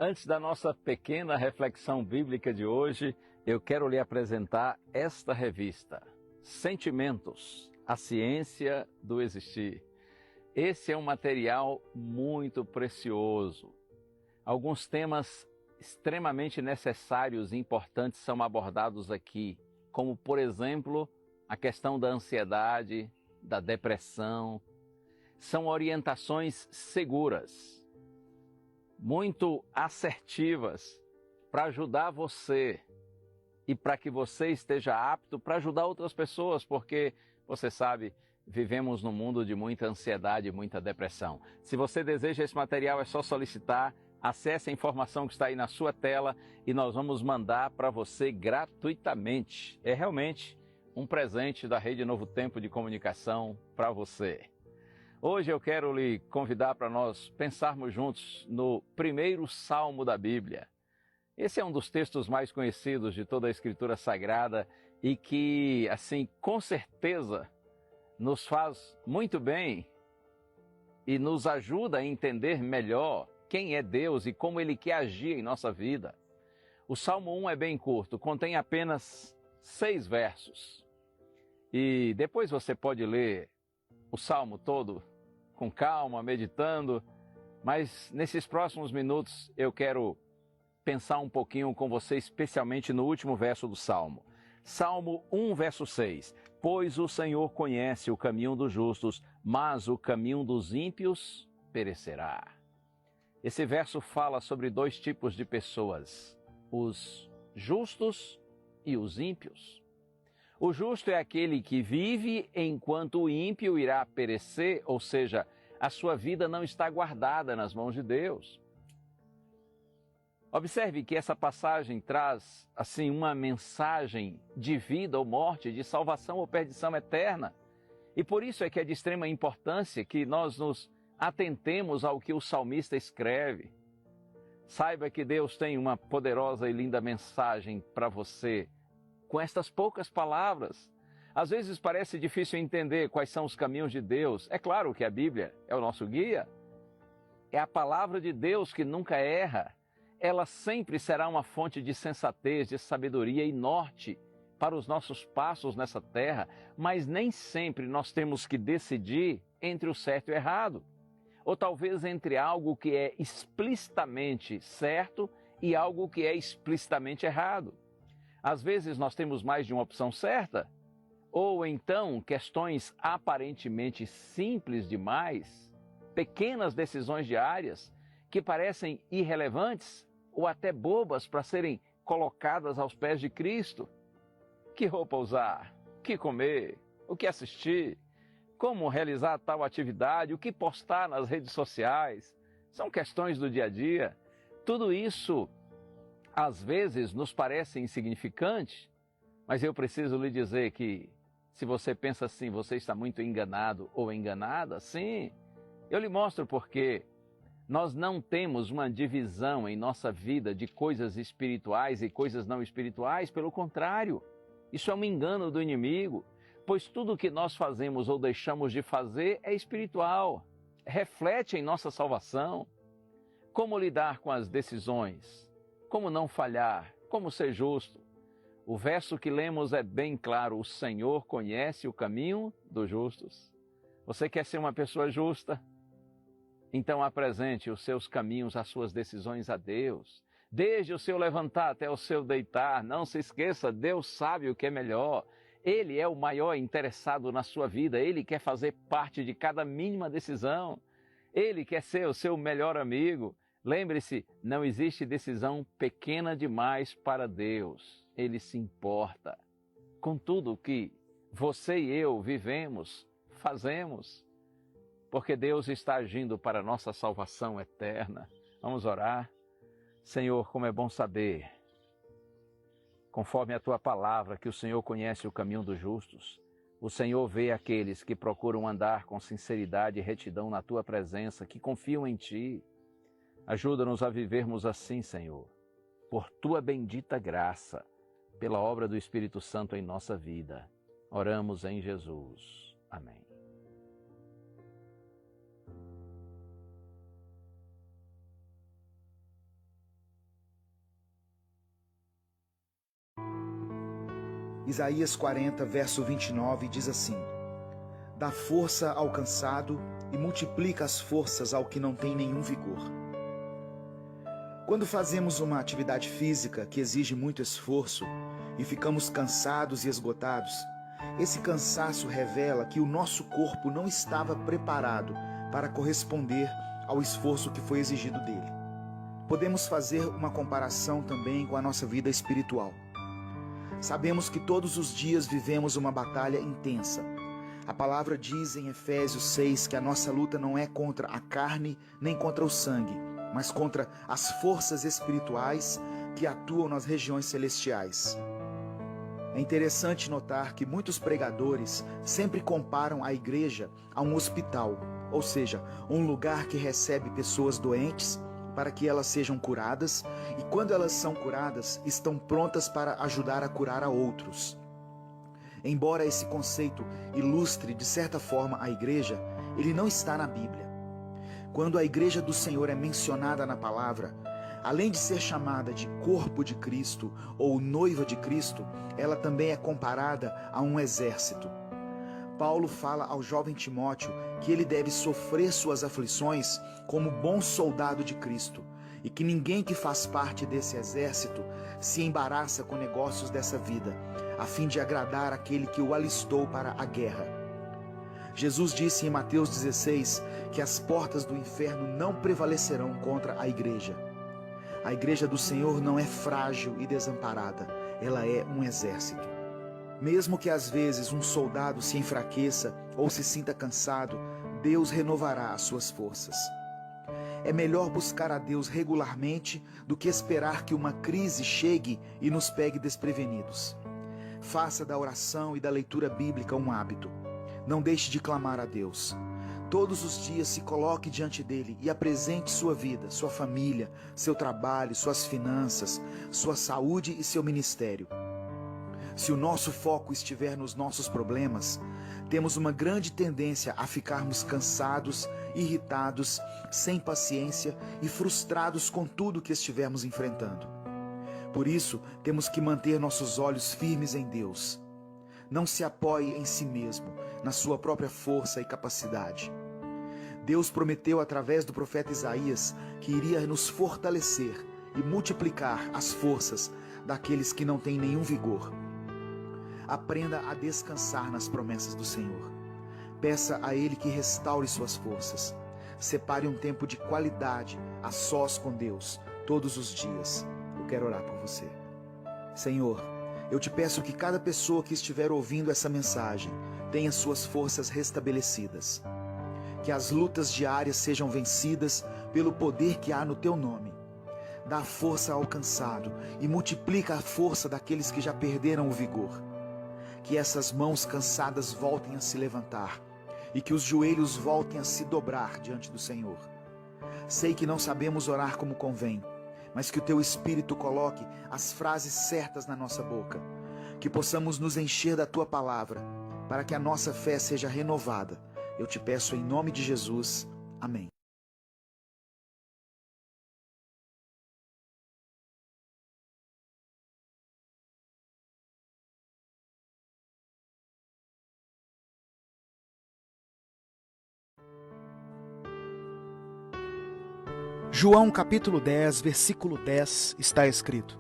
Antes da nossa pequena reflexão bíblica de hoje, eu quero lhe apresentar esta revista, Sentimentos, a Ciência do Existir. Esse é um material muito precioso. Alguns temas extremamente necessários e importantes são abordados aqui, como, por exemplo, a questão da ansiedade, da depressão. São orientações seguras, muito assertivas, para ajudar você e para que você esteja apto para ajudar outras pessoas, porque, você sabe, vivemos num mundo de muita ansiedade e muita depressão. Se você deseja esse material, é só solicitar, acesse a informação que está aí na sua tela e nós vamos mandar para você gratuitamente. É realmente um presente da Rede Novo Tempo de Comunicação para você. Hoje eu quero lhe convidar para nós pensarmos juntos no primeiro salmo da Bíblia. Esse é um dos textos mais conhecidos de toda a Escritura Sagrada e que, assim, com certeza nos faz muito bem e nos ajuda a entender melhor quem é Deus e como Ele quer agir em nossa vida. O Salmo 1 é bem curto, contém apenas 6 versos. E depois você pode ler o Salmo todo com calma, meditando, mas nesses próximos minutos eu quero pensar um pouquinho com você, especialmente no último verso do Salmo. Salmo 1, verso 6. Pois o Senhor conhece o caminho dos justos, mas o caminho dos ímpios perecerá. Esse verso fala sobre 2 tipos de pessoas, os justos e os ímpios. O justo é aquele que vive enquanto o ímpio irá perecer, ou seja, a sua vida não está guardada nas mãos de Deus. Observe que essa passagem traz, assim, uma mensagem de vida ou morte, de salvação ou perdição eterna. E por isso é que é de extrema importância que nós nos atentemos ao que o salmista escreve. Saiba que Deus tem uma poderosa e linda mensagem para você, com estas poucas palavras. Às vezes parece difícil entender quais são os caminhos de Deus. É claro que a Bíblia é o nosso guia. É a palavra de Deus que nunca erra. Ela sempre será uma fonte de sensatez, de sabedoria e norte para os nossos passos nessa terra, mas nem sempre nós temos que decidir entre o certo e o errado. Ou talvez entre algo que é explicitamente certo e algo que é explicitamente errado. Às vezes nós temos mais de uma opção certa, ou então questões aparentemente simples demais, pequenas decisões diárias que parecem irrelevantes ou até bobas para serem colocadas aos pés de Cristo. Que roupa usar? O que comer? O que assistir? Como realizar tal atividade? O que postar nas redes sociais? São questões do dia a dia. Tudo isso às vezes nos parece insignificante, mas eu preciso lhe dizer que se você pensa assim, você está muito enganado ou enganada, sim, eu lhe mostro porque nós não temos uma divisão em nossa vida de coisas espirituais e coisas não espirituais, pelo contrário, isso é um engano do inimigo, pois tudo o que nós fazemos ou deixamos de fazer é espiritual, reflete em nossa salvação. Como lidar com as decisões? Como não falhar? Como ser justo? O verso que lemos é bem claro: o Senhor conhece o caminho dos justos. Você quer ser uma pessoa justa? Então apresente os seus caminhos, as suas decisões a Deus. Desde o seu levantar até o seu deitar, não se esqueça, Deus sabe o que é melhor. Ele é o maior interessado na sua vida, Ele quer fazer parte de cada mínima decisão. Ele quer ser o seu melhor amigo. Lembre-se, não existe decisão pequena demais para Deus. Ele se importa com tudo que você e eu vivemos, fazemos, porque Deus está agindo para a nossa salvação eterna. Vamos orar. Senhor, como é bom saber, conforme a Tua palavra, que o Senhor conhece o caminho dos justos. O Senhor vê aqueles que procuram andar com sinceridade e retidão na Tua presença, que confiam em Ti. Ajuda-nos a vivermos assim, Senhor, por Tua bendita graça, pela obra do Espírito Santo em nossa vida. Oramos em Jesus. Amém. Isaías 40, verso 29, diz assim: dá força ao cansado e multiplica as forças ao que não tem nenhum vigor. Quando fazemos uma atividade física que exige muito esforço e ficamos cansados e esgotados, esse cansaço revela que o nosso corpo não estava preparado para corresponder ao esforço que foi exigido dele. Podemos fazer uma comparação também com a nossa vida espiritual. Sabemos que todos os dias vivemos uma batalha intensa. A palavra diz em Efésios 6 que a nossa luta não é contra a carne nem contra o sangue, mas contra as forças espirituais que atuam nas regiões celestiais. É interessante notar que muitos pregadores sempre comparam a igreja a um hospital, ou seja, um lugar que recebe pessoas doentes para que elas sejam curadas e, quando elas são curadas, estão prontas para ajudar a curar a outros. Embora esse conceito ilustre de certa forma a igreja, ele não está na Bíblia. Quando a igreja do Senhor é mencionada na palavra, além de ser chamada de corpo de Cristo ou noiva de Cristo, ela também é comparada a um exército. Paulo fala ao jovem Timóteo que ele deve sofrer suas aflições como bom soldado de Cristo e que ninguém que faz parte desse exército se embaraça com negócios dessa vida, a fim de agradar aquele que o alistou para a guerra. Jesus disse em Mateus 16 que as portas do inferno não prevalecerão contra a igreja. A igreja do Senhor não é frágil e desamparada, ela é um exército. Mesmo que às vezes um soldado se enfraqueça ou se sinta cansado, Deus renovará as suas forças. É melhor buscar a Deus regularmente do que esperar que uma crise chegue e nos pegue desprevenidos. Faça da oração e da leitura bíblica um hábito. Não deixe de clamar a Deus. Todos os dias se coloque diante dele e apresente sua vida, sua família, seu trabalho, suas finanças, sua saúde e seu ministério. Se o nosso foco estiver nos nossos problemas, temos uma grande tendência a ficarmos cansados, irritados, sem paciência e frustrados com tudo que estivermos enfrentando. Por isso, temos que manter nossos olhos firmes em Deus. Não se apoie em si mesmo, na sua própria força e capacidade. Deus prometeu através do profeta Isaías que iria nos fortalecer e multiplicar as forças daqueles que não têm nenhum vigor. Aprenda a descansar nas promessas do Senhor. Peça a Ele que restaure suas forças. Separe um tempo de qualidade a sós com Deus, todos os dias. Eu quero orar por você. Senhor, eu te peço que cada pessoa que estiver ouvindo essa mensagem tenha suas forças restabelecidas. Que as lutas diárias sejam vencidas pelo poder que há no Teu nome. Dá força ao cansado e multiplica a força daqueles que já perderam o vigor. Que essas mãos cansadas voltem a se levantar e que os joelhos voltem a se dobrar diante do Senhor. Sei que não sabemos orar como convém, mas que o Teu Espírito coloque as frases certas na nossa boca, que possamos nos encher da Tua palavra, para que a nossa fé seja renovada. Eu te peço em nome de Jesus. Amém. João capítulo 10, versículo 10, está escrito: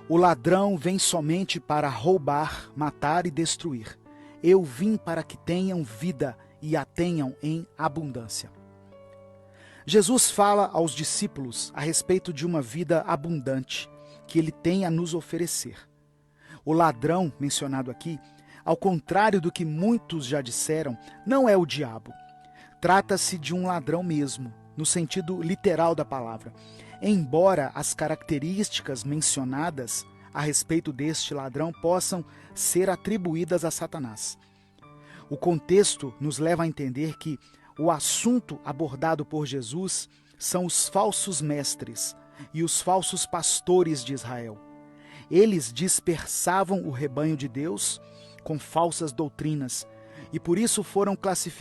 o ladrão vem somente para roubar, matar e destruir. Eu vim para que tenham vida e a tenham em abundância. Jesus fala aos discípulos a respeito de uma vida abundante que ele tem a nos oferecer. O ladrão mencionado aqui, ao contrário do que muitos já disseram, não é o diabo. Trata-se de um ladrão mesmo, no sentido literal da palavra, embora as características mencionadas a respeito deste ladrão possam ser atribuídas a Satanás. O contexto nos leva a entender que o assunto abordado por Jesus são os falsos mestres e os falsos pastores de Israel. Eles dispersavam o rebanho de Deus com falsas doutrinas e por isso foram classificados